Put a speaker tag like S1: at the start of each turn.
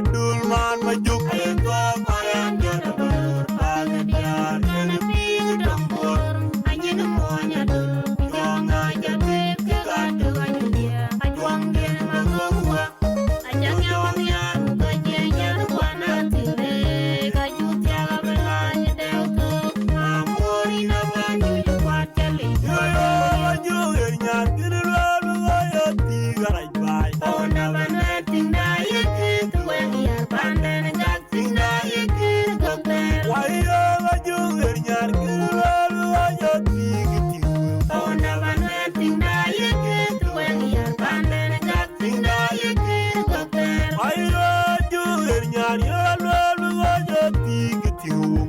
S1: dulman majuk
S2: Ayuko mayan jona bulur pagadiar jona ping dombor anyin monya dul jonga jabit kegadu anyudia ajuang din magungwa ajang yang yan kajenyan wana tile kajutia kabelanya deuke amori na banyu juat jali
S1: Yoyo majuk nyan kirlol Wayo tigaray bay
S2: ona banating na yekit weng yar panden gakting na yekit gokter
S1: Wayo majuk nyan kirlol Wayo tigitiw
S2: ona banating na yekit weng yar panden gakting na yekit gokter
S1: Wayo majuk nyan kirlol Wayo tigitiw